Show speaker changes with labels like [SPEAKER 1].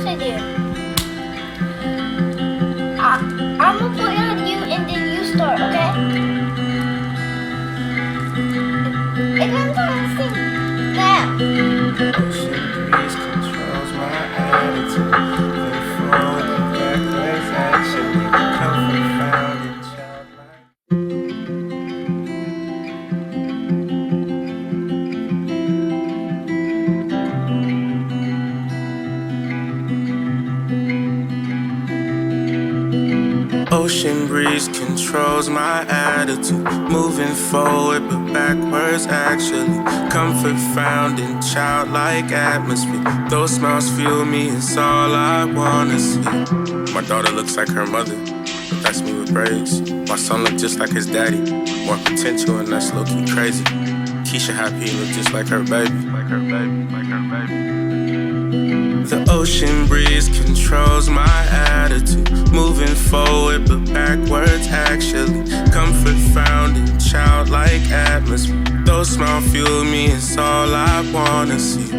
[SPEAKER 1] course I do. I'm gonna put on you and then you start, okay? And I'm gonna sing now.
[SPEAKER 2] Ocean breeze controls my attitude. Going forward and backwards, actually. Comfort found in childlike. Ocean breeze controls my attitude. Moving forward but backwards actually. Comfort found in childlike atmosphere. Those smiles fuel me, it's all I wanna see. My daughter looks like her mother, but that's me with braids. My son look just like his daddy, more potential and that's low-key crazy. Keisha happy, look just like her baby. Like her baby, like her baby. The ocean breeze controls my attitude. Moving forward but backwards actually. Comfort found in childlike atmosphere. Those smiles fuel me, it's all I wanna see.